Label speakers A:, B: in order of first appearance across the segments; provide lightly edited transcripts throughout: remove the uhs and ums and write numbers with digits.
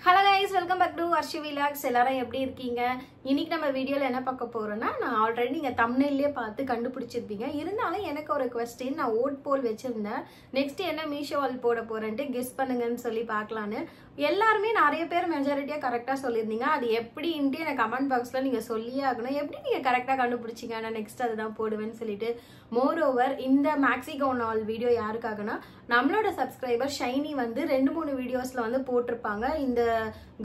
A: Hello guys, welcome back to Arshi Vlogs. எல்லாரும் எப்படி இருக்கீங்க? இன்னைக்கு நம்ம வீடியோல என்ன பார்க்க போறோம்னா நான் ஆல்ரெடி நீங்க thumbnailலயே பார்த்து கண்டுபிடிச்சிருப்பீங்க. இருந்தாலும் எனக்கு ஒரு क्वेश्चन நான் ஓட் போல் வெச்சிருந்தேன். நெக்ஸ்ட் என்ன மீஷோ வால் போட போறேன்னு கெஸ் பண்ணுங்கன்னு சொல்லி பார்க்கலாம்னு. எல்லாரும் நிறைய பேர் மெஜாரிட்டியா கரெக்ட்டா சொல்லிருந்தீங்க. அது எப்படின்னு எனக்கு கமெண்ட் பாக்ஸ்ல நீங்க சொல்லியே ஆகணும். எப்படி நீங்க கரெக்ட்டா கண்டுபிடிச்சீங்க? நான் நெக்ஸ்ட் அதுதான் போடுவேன்னு சொல்லிட்டு மோர் ஓவர் இந்த மேக்ஸி கவுன் ஆல் வீடியோ யாருக்காகனா நம்மளோட சப்ஸ்கிரைபர் ஷைனி வந்து 2-3 வீடியோஸ்ல வந்து போட்டிருப்பாங்க இந்த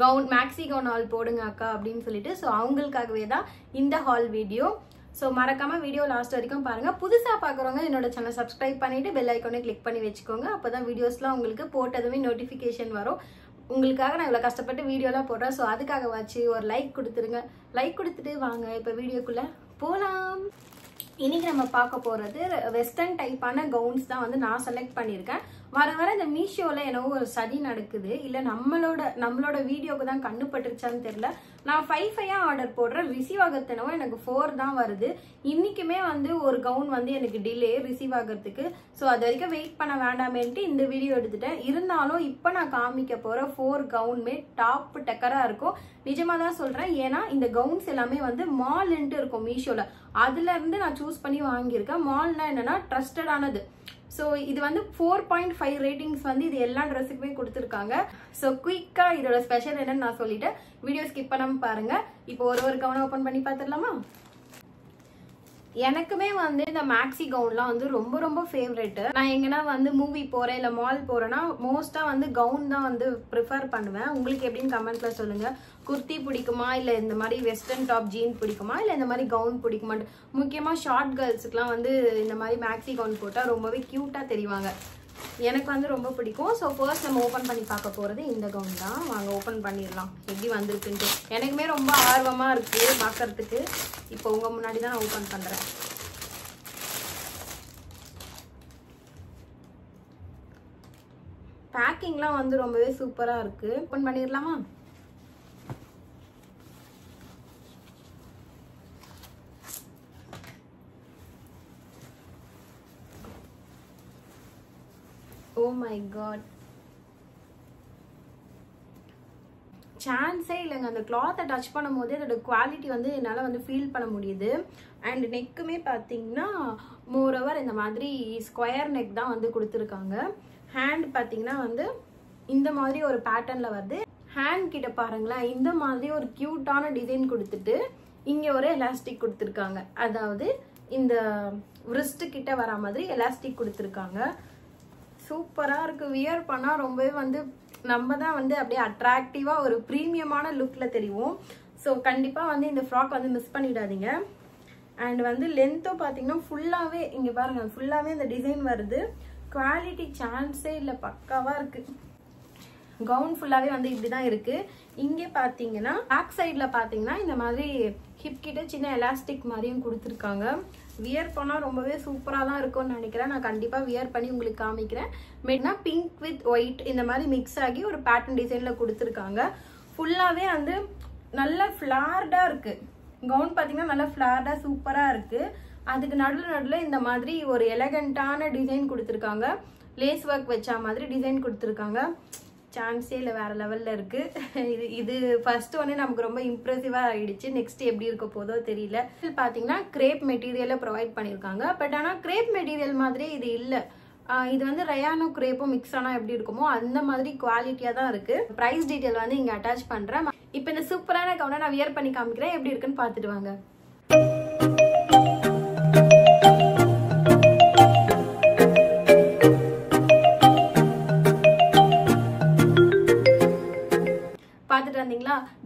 A: கவுன் மேக்ஸி கவுன் ஆல் போடுங்க அக்கா அப்படின்னு சொல்லிட்டு சோ அவங்களுக்காகவே தான் இந்த ஹால் வீடியோ சோ மறக்காம வீடியோ லாஸ்ட் வரைக்கும் பாருங்க புதுசா பாக்குறவங்க என்னோட சேனல் சப்ஸ்கிரைப் பண்ணிட்டு பெல் ஐகானை கிளிக் பண்ணி வெச்சுக்கோங்க அப்பதான் வீடியோஸ்லாம் உங்களுக்கு போட்டதுமே நோட்டிஃபிகேஷன் வரும் உங்களுக்காக நான் இவ்வளவு கஷ்டப்பட்டு வீடியோலாம் போடுறேன் சோ அதுக்காக வாச்சு ஒரு லைக் கொடுத்துருங்க லைக் கொடுத்துட்டு வாங்க இப்ப வீடியோக்குள்ள போலாம் இன்னைக்கு நம்ம பார்க்க போறது வெஸ்டர்ன் டைப்பான கவுன்ஸ் தான் வந்து நான் செலக்ட் பண்ணிருக்கேன் வர இந்த மீஷோல என்னவோ ஒரு சதி நடக்குது இல்ல நம்மளோட வீடியோக்கு தான் கண்ணு பட்டுருச்சான்னு தெரியல நான் 5 ஆர்டர் போடுறேன் ரிசீவ் ஆகிறதுனவோ எனக்கு 4 தான் வருது இன்னைக்குமே வந்து ஒரு கவுன் வந்து எனக்கு டிலே ரிசீவ் ஆகிறதுக்கு சோ அது வரைக்கும் வெயிட் பண்ண வேண்டாமேன்ட்டு இந்த வீடியோ எடுத்துட்டேன் இருந்தாலும் இப்போ நான் காமிக்க போற 4 கவுன்மே டாப் டெக்கரா இருக்கும் நிஜமா தான் சொல்றேன் ஏன்னா இந்த கவுன்ஸ் எல்லாமே வந்து மால்ன்ட்டு இருக்கும் மீஷோல அதுல இருந்து நான் சூஸ் பண்ணி வாங்கியிருக்கேன் மால்னா என்னன்னா ட்ரஸ்டடானது சோ இது வந்து 4.5 ரேட்டிங்ஸ் வந்து இது எல்லா ட்ரெஸ்ஸுக்குமே கொடுத்துருக்காங்க சோ குயிக்கா இதோட ஸ்பெஷல் என்னன்னு நான் சொல்லிட்டேன் வீடியோ ஸ்கிப் பண்ணாம பாருங்க இப்போ ஒரு கவுனை ஓபன் பண்ணி பாத்துடலாமா எனக்குமே வந்து இந்த மேக்ஸி கவுன்லாம் வந்து ரொம்ப ஃபேவரட் நான் எங்கன்னா வந்து மூவி போறேன் இல்ல மால் போறேன்னா மோஸ்டா வந்து கவுன் தான் வந்து ப்ரிஃபர் பண்ணுவேன் உங்களுக்கு எப்படின்னு கமெண்ட்ல சொல்லுங்க குர்த்தி பிடிக்குமா இல்ல இந்த மாதிரி வெஸ்டர்ன் டாப் ஜீன் பிடிக்குமா இல்ல இந்த மாதிரி கவுன் பிடிக்குமா முக்கியமா ஷார்ட் கேர்ள்ஸுக்குலாம் வந்து இந்த மாதிரி மேக்ஸி கவுன் போட்டா ரொம்பவே கியூட்டா தெரிவாங்க எனக்கு வந்து ரொம்ப பிடிக்கும் ஸோ ஃபர்ஸ்ட் நம்ம ஓப்பன் பண்ணி பார்க்க போறது இந்த கவுன் தான் வாங்க ஓப்பன் பண்ணிடலாம் எப்படி வந்திருக்குன்ட்டு எனக்குமே ரொம்ப ஆர்வமா இருக்கு பார்க்கறதுக்கு இப்போ உங்க முன்னாடி தான் நான் ஓப்பன் பண்றேன் பேக்கிங்லாம் வந்து ரொம்பவே சூப்பரா இருக்கு ஓப்பன் பண்ணிடலாமா Oh my god சான்ஸே இல்லைங்க அந்த கிளாத்தை டச் பண்ணும் போது அதோட குவாலிட்டி வந்து என்னால் வந்து ஃபீல் பண்ண முடியுது அண்ட் நெக்குமே பார்த்தீங்கன்னா மோரோவர் இந்த மாதிரி ஸ்கொயர் நெக் தான் வந்து கொடுத்துருக்காங்க ஹேண்ட் பார்த்தீங்கன்னா வந்து இந்த மாதிரி ஒரு பேட்டர்னில் வருது ஹேண்ட் கிட்ட பாருங்களேன் இந்த மாதிரி ஒரு க்யூட்டான டிசைன் கொடுத்துட்டு இங்கே ஒரு எலாஸ்டிக் கொடுத்துருக்காங்க அதாவது இந்த விரிஸ்ட் கிட்ட வர மாதிரி எலாஸ்டிக் கொடுத்துருக்காங்க சூப்பரா இருக்கு வியர் பண்ணா ரொம்பவே வந்து நம்ம தான் வந்து அப்படியே அட்ராக்டிவா ஒரு பிரீமியமான லுக்ல தெரியும் ஸோ கண்டிப்பா வந்து இந்த ஃப்ராக் வந்து மிஸ் பண்ணிடாதீங்க அண்ட் வந்து லென்த்தும் பார்த்தீங்கன்னா ஃபுல்லாவே இங்க பாருங்க ஃபுல்லாவே இந்த டிசைன் வருது குவாலிட்டி சான்ஸே இல்லை பக்காவா இருக்கு கவுன் ஃபுல்லாவே வந்து இப்படிதான் இருக்கு இங்கே பாத்தீங்கன்னா பேக் சைட்ல பாத்தீங்கன்னா இந்த மாதிரி ஹிப் கிட்ட சின்ன எலாஸ்டிக் மாதிரியும் கொடுத்துருக்காங்க வியர் பண்ணா ரொம்பவே சூப்பரா தான் இருக்கும்னு நினைக்கிறேன் நான் கண்டிப்பா வியர் பண்ணி உங்களுக்கு காமிக்கிறேன் மெயினா பிங்க் வித் ஒயிட் இந்த மாதிரி மிக்ஸ் ஆகி ஒரு பேட்டர்ன் டிசைன்ல கொடுத்துருக்காங்க ஃபுல்லாவே வந்து நல்ல ஃபிளார்டா இருக்கு கவுன் பாத்தீங்கன்னா நல்ல ஃபிளார்டா சூப்பரா இருக்கு அதுக்கு நடுல இந்த மாதிரி ஒரு எலகண்டான டிசைன் கொடுத்துருக்காங்க லேஸ் ஒர்க் வச்ச மாதிரி டிசைன் கொடுத்துருக்காங்க சான்ஸே இல்லை வேற லெவல்ல இருக்கு இது ஃபர்ஸ்ட் ஒன்னே நமக்கு ரொம்ப இம்ப்ரெசிவா ஆயிடுச்சு நெக்ஸ்ட் எப்படி இருக்க போதோ தெரியல பாத்தீங்கன்னா கிரேப் மெட்டீரியலை ப்ரொவைட் பண்ணிருக்காங்க பட் ஆனா கிரேப் மெட்டீரியல் மாதிரி இது இல்ல இது வந்து ரயானோ கிரேப்பும் மிக்ஸ் ஆனா எப்படி இருக்குமோ அந்த மாதிரி குவாலிட்டியா தான் இருக்கு பிரைஸ் டீடைல் வந்து இங்க அட்டாச் பண்றேன் இப்போ இந்த சூப்பரான கவுனை நான் வியர் பண்ணி காமிக்கிறேன் எப்படி இருக்குன்னு பாத்துட்டு வாங்க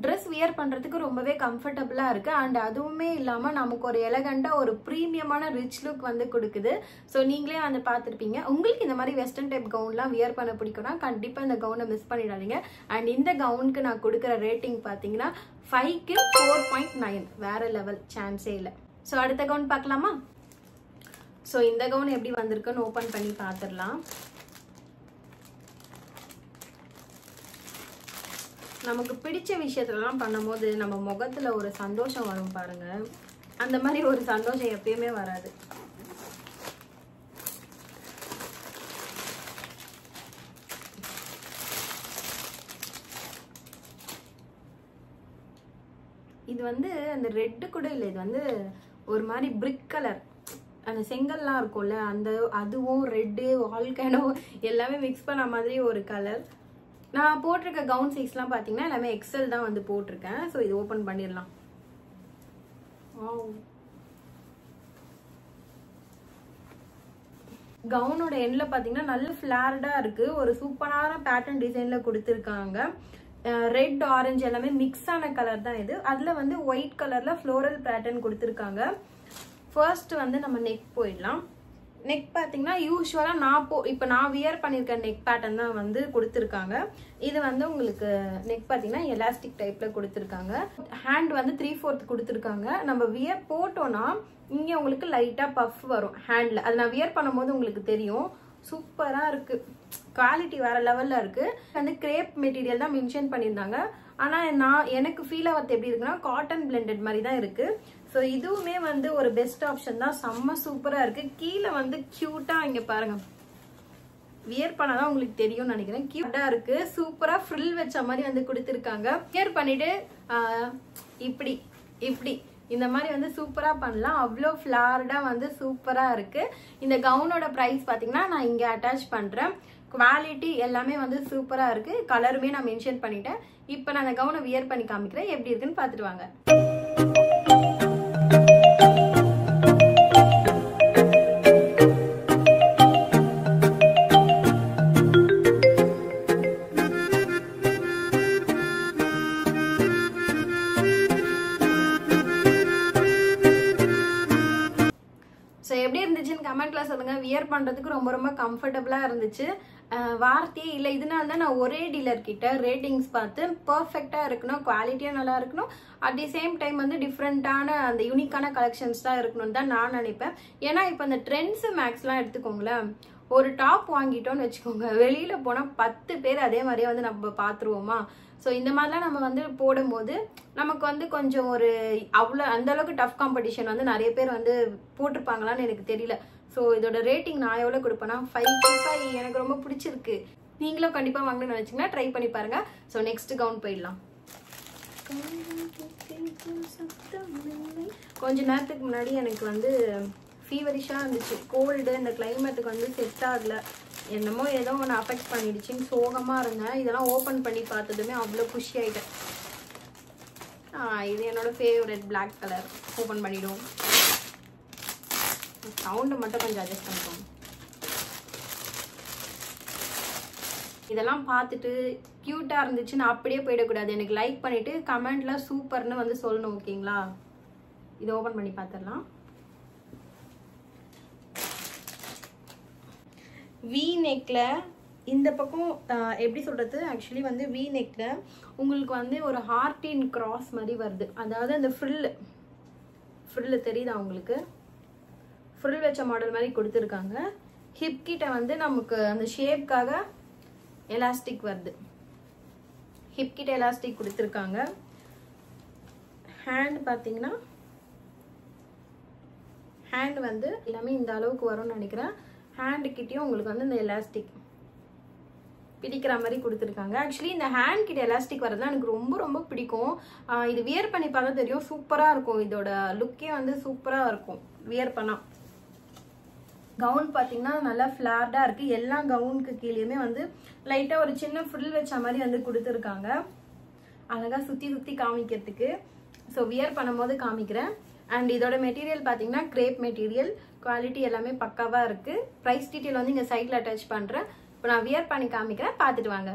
A: ட்ரெஸ் வியர் பண்றதுக்கு ரொம்பவே கம்ஃபர்டபுளா இருக்கு அண்ட் அதுவுமே இல்லாம நமக்கு ஒரு எலகண்டா ஒரு பிரீமியமான ரிச் லுக் வந்து கொடுக்குது ஸோ நீங்களே வந்து பார்த்துருப்பீங்க உங்களுக்கு இந்த மாதிரி வெஸ்டர்ன் டைப் கவுன்லாம் வியர் பண்ண பிடிக்கும்னா கண்டிப்பா இந்த கவுனை மிஸ் பண்ணிடாதீங்க அண்ட் இந்த கவுனுக்கு நான் கொடுக்குற ரேட்டிங் பாத்தீங்கன்னா 5க்கு 4.9 வேற லெவல் சான்ஸே இல்லை ஸோ அடுத்த கவுன் பார்க்கலாமா ஸோ இந்த கவுன் எப்படி வந்திருக்குன்னு ஓபன் பண்ணி பார்த்துடலாம் நமக்கு பிடிச்ச விஷயத்துலலாம் பண்ணும்போது நம்ம முகத்துல ஒரு சந்தோஷம் வரும் பாருங்க அந்த மாதிரி ஒரு சந்தோஷம் எப்பயுமே வராது இது வந்து அந்த ரெட்டு கூட இல்லை, இது வந்து ஒரு மாதிரி பிரிக் கலர், அந்த செங்கல்லாம் இருக்கும்ல அந்த அதுவும் ரெட்டு வால்கனோ எல்லாமே மிக்ஸ் பண்ண மாதிரி ஒரு கலர். நான் போட்டிருக்க கவுன் சைஸ்லாம் பார்த்தீங்கன்னா எல்லாமே எக்ஸல் தான் வந்து போட்டிருக்கேன். ஸோ இது ஓப்பன் பண்ணிடலாம். கவுனோட எண்ட்ல பார்த்தீங்கன்னா நல்ல ஃபிளார்டாக இருக்கு, ஒரு சூப்பரான பேட்டர்ன் டிசைன்ல கொடுத்துருக்காங்க. ரெட் ஆரஞ்சு எல்லாமே மிக்ஸ் ஆன கலர் தான் இது. அதில் வந்து ஒயிட் கலர்ல ஃப்ளோரல் பேட்டர்ன் கொடுத்துருக்காங்க. ஃபர்ஸ்ட் வந்து நம்ம நெக் போயிடலாம். நெக் பார்த்தீங்கன்னா யூஸ்வலாக இப்போ நான் வியர் பண்ணியிருக்க நெக் பேட்டர்ன் தான் வந்து கொடுத்துருக்காங்க. இது வந்து உங்களுக்கு நெக் பார்த்தீங்கன்னா எலாஸ்டிக் டைப்பில் கொடுத்துருக்காங்க. ஹேண்ட் வந்து 3/4 கொடுத்துருக்காங்க. நம்ம வியர் போட்டோன்னா இங்கே உங்களுக்கு லைட்டாக பஃப் வரும் ஹேண்டில். அது நான் வியர் பண்ணும்போது உங்களுக்கு தெரியும். சூப்பராக இருக்குது, குவாலிட்டி வேறு லெவலில் இருக்குது. வந்து கிரேப் மெட்டீரியல் தான் மென்ஷன் பண்ணியிருந்தாங்க. ஆனால் எனக்கு ஃபீல் ஆகிறது எப்படி இருக்குன்னா காட்டன் பிளெண்டட் மாதிரி தான் இருக்குது. ஸோ இதுவுமே வந்து ஒரு பெஸ்ட் ஆப்ஷன் தான், செம்ம சூப்பராக இருக்குது. கீழே வந்து க்யூட்டாக இங்கே பாருங்கள், வியர் பண்ணாதான் உங்களுக்கு தெரியும்னு நினைக்கிறேன். க்யூட்டாக இருக்குது, சூப்பராக ஃப்ரில் வச்ச மாதிரி வந்து கொடுத்துருக்காங்க. வியர் பண்ணிவிட்டு இப்படி இப்படி இந்த மாதிரி வந்து சூப்பராக பண்ணலாம். அவ்வளோ ஃப்ளார்டாக வந்து சூப்பராக இருக்குது. இந்த கவுனோட ப்ரைஸ் பார்த்தீங்கன்னா நான் இங்கே அட்டாச் பண்ணுறேன். குவாலிட்டி எல்லாமே வந்து சூப்பராக இருக்குது. கலருமே நான் மென்ஷன் பண்ணிட்டேன். இப்போ நான் அந்த கவுனை வியர் பண்ணி காமிக்கிறேன், எப்படி இருக்குன்னு பார்த்துட்டு வாங்க. ஸோ எப்படி இருந்துச்சுன்னு கமெண்ட்ல சொல்லுங்க. வியர் பண்றதுக்கு ரொம்ப ரொம்ப கம்ஃபர்டபுளா இருந்துச்சு. வார்த்தையே இல்லை. இதனால தான் நான் ஒரே டீலர் கிட்ட ரேட்டிங்ஸ் பார்த்து பர்ஃபெக்டா இருக்கணும், குவாலிட்டியா நல்லா இருக்கணும், அட் தி சேம் டைம் வந்து டிஃப்ரெண்டான அந்த யூனிக்கான கலெக்ஷன்ஸ் தான் இருக்கணும்னு தான் நான் நினைப்பேன். ஏன்னா இப்போ இந்த ட்ரெண்ட்ஸ் மேக்ஸ்லாம் எடுத்துக்கோங்களேன், ஒரு டாப் வாங்கிட்டோம்னு வச்சுக்கோங்க, வெளியில போனா 10 பேர் அதே மாதிரியே வந்து நம்ம பார்த்துருவோமா. ஸோ இந்த மாதிரிலாம் நம்ம வந்து போடும்போது நமக்கு வந்து கொஞ்சம் ஒரு அந்த அளவுக்கு டஃப் காம்படிஷன் வந்து நிறைய பேர் வந்து போட்டிருப்பாங்களான்னு எனக்கு தெரியல. ஸோ இதோட ரேட்டிங் நான் எவ்வளோ கொடுப்பேன்னா 5/5. எனக்கு ரொம்ப பிடிச்சிருக்கு. நீங்களும் கண்டிப்பாக வாங்கணும்னு நினச்சிங்கன்னா ட்ரை பண்ணி பாருங்க. ஸோ நெக்ஸ்ட் கவுன் போயிடலாம். கொஞ்ச நேரத்துக்கு முன்னாடி எனக்கு வந்து ஃபீவரிஷாக இருந்துச்சு, கோல்டு, இந்த கிளைமேட்டுக்கு வந்து செட் ஆகல, என்னமோ ஏதோ ஒன்று அஃபெக்ட் பண்ணிடுச்சின்னு சோகமாக இருந்தேன். இதெல்லாம் ஓப்பன் பண்ணி பார்த்ததுமே அவ்வளோ குஷி ஆகிட்டேன். இது என்னோட ஃபேவரட் பிளாக் கலர். ஓப்பன் பண்ணிவிடுவோம். சவுண்டை மட்டும் கொஞ்சம் அட்ஜஸ்ட் பண்ணிக்கோங்க. இதெல்லாம் பார்த்துட்டு க்யூட்டாக இருந்துச்சுன்னு அப்படியே போயிடக்கூடாது. எனக்கு லைக் பண்ணிவிட்டு கமெண்ட்டில் சூப்பர்னு வந்து சொல்லணும், ஓகேங்களா? இதை ஓப்பன் பண்ணி பார்த்துடலாம். வி நெக்கில் இந்த பக்கம் எப்படி சொல்கிறது, ஆக்சுவலி வந்து வி நெக்கில் உங்களுக்கு வந்து ஒரு ஹார்டின் கிராஸ் மாதிரி வருது. அதாவது அந்த ஃப்ரில்லு தெரியுதா உங்களுக்கு? ஃப்ரில் வச்ச மாடல் மாதிரி கொடுத்துருக்காங்க. ஹிப் கிட்ட வந்து நமக்கு அந்த ஷேப்காக எலாஸ்டிக் வருது. ஹிப் கிட்ட எலாஸ்டிக் கொடுத்துருக்காங்க. ஹேண்ட் பார்த்தீங்கன்னா ஹேண்ட் வந்து எல்லாமே இந்த அளவுக்கு வரும்னு நினைக்கிறேன். ஹேண்டு கிட்டேயும் உங்களுக்கு வந்து இந்த எலாஸ்டிக் பிடிக்கிற மாதிரி கொடுத்துருக்காங்க. ஆக்சுவலி இந்த ஹேண்ட் கிட்ட எலாஸ்டிக் வரதுலாம் எனக்கு ரொம்ப ரொம்ப பிடிக்கும். இது வியர் பண்ணி பார்த்தா தெரியும், சூப்பராக இருக்கும். இதோட லுக்கே வந்து சூப்பராக இருக்கும் வியர் பண்ணால். கவுன் பார்த்தீங்கன்னா நல்லா ஃப்ளார்டாக இருக்குது. எல்லா கவுனுக்கு கீழேயுமே வந்து லைட்டாக ஒரு சின்ன ஃப்ரில் வச்ச மாதிரி வந்து கொடுத்துருக்காங்க, அழகாக சுற்றி சுற்றி காமிக்கிறதுக்கு. ஸோ வியர் பண்ணும்போது காமிக்கிறேன். அண்ட் இதோட மெட்டீரியல் பார்த்தீங்கன்னா கிரேப் மெட்டீரியல், குவாலிட்டி எல்லாமே பக்காவாக இருக்குது. ப்ரைஸ் டீட்டெயில் வந்து இங்கே சைடில் அட்டாச் பண்ணுறேன். இப்போ நான் வியர் பண்ணி காமிக்கிறேன், பார்த்துட்டு வாங்க.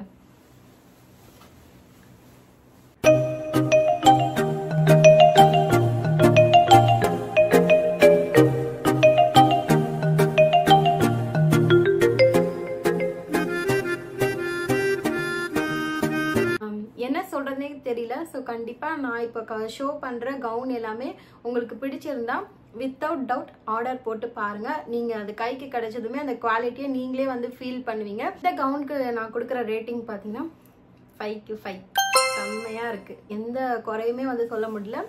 A: என்ன சொல்றதுனே தெரியல. ஸோ கண்டிப்பாக நான் இப்போ ஷோ பண்ணுற கவுன் எல்லாமே உங்களுக்கு பிடிச்சிருந்தா வித்தவுட் டவுட் ஆர்டர் போட்டு பாருங்க. நீங்கள் அது கைக்கு கிடைச்சதுமே அந்த குவாலிட்டியை நீங்களே வந்து ஃபீல் பண்ணுவீங்க. இந்த கவுனுக்கு நான் கொடுக்குற ரேட்டிங் பார்த்தீங்கன்னா 5க்கு 5. செம்மையாக இருக்குது, எந்த குறையுமே வந்து சொல்ல முடியல.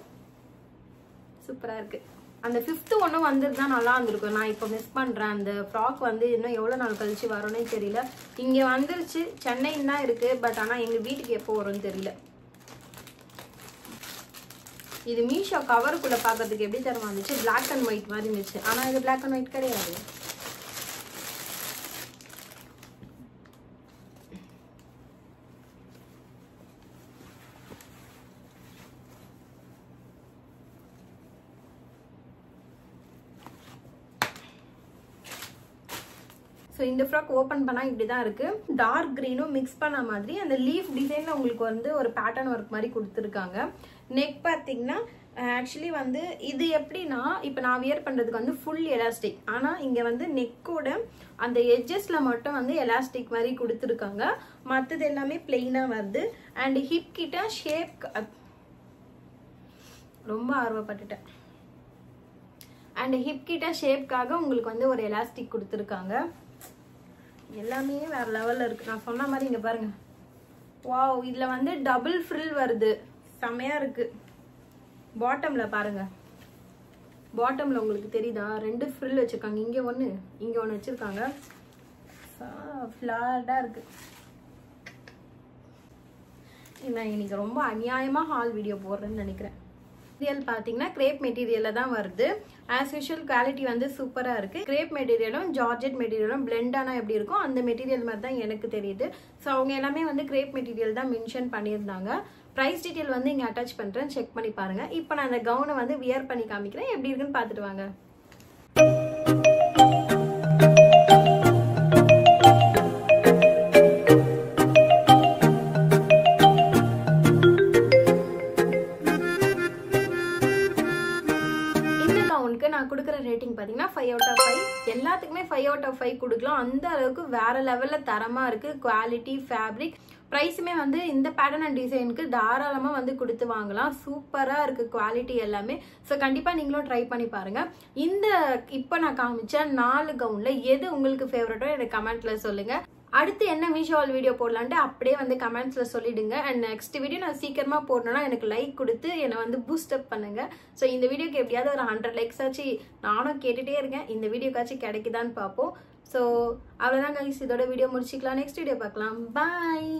A: சூப்பராக இருக்குது. அந்த 5th ஒன்றும் வந்துருந்தா நல்லா இருந்திருக்கும். நான் இப்போ மிஸ் பண்ணுறேன். அந்த ஃப்ராக் வந்து இன்னும் எவ்வளோ நாள் கழிச்சு வரும்னே தெரியல. இங்கே வந்துருச்சு, சென்னைன்னு தான் இருக்குது. பட் ஆனால் எங்கள் வீட்டுக்கு எப்போ வரும்னு தெரியல. இது மீஷோ கவருக்குள்ள பார்க்கறதுக்கு எப்படி தரமா இருந்துச்சு, பிளாக் அண்ட் ஒயிட் மாதிரி இருந்துச்சு. ஆனால் இது பிளாக் அண்ட் ஒயிட் கிடையாது. ஸோ இந்த ஃப்ராக் ஓப்பன் பண்ணால் இப்படி தான் இருக்குது. டார்க் க்ரீனும் மிக்ஸ் பண்ண மாதிரி அந்த லீஃப் டிசைனில் உங்களுக்கு வந்து ஒரு பேட்டர்ன் ஒர்க் மாதிரி கொடுத்துருக்காங்க. நெக் பார்த்தீங்கன்னா ஆக்சுவலி வந்து இது எப்படின்னா, இப்போ நான் வியர் பண்ணுறதுக்கு வந்து ஃபுல் எலாஸ்டிக், ஆனால் இங்கே வந்து நெக்கோட அந்த எட்ஜஸில் மட்டும் வந்து எலாஸ்டிக் மாதிரி கொடுத்துருக்காங்க. மற்றது எல்லாமே பிளெயினாக வருது. அண்ட் ஹிப் கிட்ட ஷேப் ரொம்ப ஆர்வப்பட்டுட்டேன். அண்ட் ஹிப் கிட்ட ஷேப்காக உங்களுக்கு வந்து ஒரு எலாஸ்டிக் கொடுத்துருக்காங்க. எல்லாமே வேற லெவல்ல இருக்கு. நான் சொன்ன மாதிரி இங்க பாருங்க, வாவ், இதுல வந்து டபுள் ஃப்ரில் வருது, செமையா இருக்கு. பாட்டம்ல பாருங்க, பாட்டம்ல உங்களுக்கு தெரியுதா, 2 ஃப்ரில் வச்சிருக்காங்க. இங்க ஒண்ணு, இங்க ஒண்ணு வச்சிருக்காங்க. ஃபிளார்டா இருக்கு. நான் இன்னைக்கு ரொம்ப அநியாயமா ஹால் வீடியோ போடுறேன்னு நினைக்கிறேன். மெட்டீரியல் பார்த்தீங்கன்னா கிரேப் மெட்டீரியலில் தான் வருது. ஆஸ் யூஷுவல் குவாலிட்டி வந்து சூப்பராக இருக்குது. கிரேப் மெட்டீரியலும் ஜார்ஜெட் மெட்டீரியலும் பிளெண்டானா எப்படி இருக்கும் அந்த மெட்டீரியல் மாதிரி தான் எனக்கு தெரியுது. ஸோ அவங்க எல்லாமே வந்து கிரேப் மெட்டீரியல் தான் மென்ஷன் பண்ணியிருந்தாங்க. ப்ரைஸ் டீட்டெயில் வந்து இங்கே அட்டாச் பண்ணுறேன், செக் பண்ணி பாருங்கள். இப்போ நான் அந்த கவுனை வந்து வியர் பண்ணி காமிக்கிறேன், எப்படி இருக்குன்னு பார்த்துட்டு வாங்க. நான் கொடுக்குற ரேட்டிங் பார்த்தீங்கன்னா 5 out of 5. எல்லாத்துக்குமே 5 out of 5 கொடுக்கலாம். அந்த அளவுக்கு வேற லெவலில் தரமாக இருக்குது. குவாலிட்டி, ஃபேப்ரிக், ப்ரைஸுமே வந்து இந்த பேட்டர்ன் அண்ட் டிசைனுக்கு தாராளமாக வந்து கொடுத்து வாங்கலாம். சூப்பராக இருக்குது குவாலிட்டி எல்லாமே. ஸோ கண்டிப்பாக நீங்களும் ட்ரை பண்ணி பாருங்கள். இந்த இப்போ நான் காமிச்ச 4 கவுனில் எது உங்களுக்கு ஃபேவரட்டோ எனக்கு கமெண்ட்டில் சொல்லுங்கள். அடுத்து என்ன மீஷோ வீடியோ போடலான்ட்டு அப்படியே வந்து கமெண்ட்ஸ்ல சொல்லிடுங்க. அண்ட் நெக்ஸ்ட் வீடியோ நான் சீக்கிரமா போடணும்னா எனக்கு லைக் கொடுத்து என்னை வந்து பூஸ்ட் அப் பண்ணுங்க. ஸோ இந்த வீடியோக்கு எப்படியாவது ஒரு 100 லைக்ஸ் ஆச்சு நானும் கேட்டுட்டே இருக்கேன். இந்த வீடியோக்காச்சும் கிடைக்குதான்னு பார்ப்போம். ஸோ அவ்வளோதான் கைஸ், இதோட வீடியோ முடிச்சுக்கலாம். நெக்ஸ்ட் வீடியோ பார்க்கலாம். பாய்.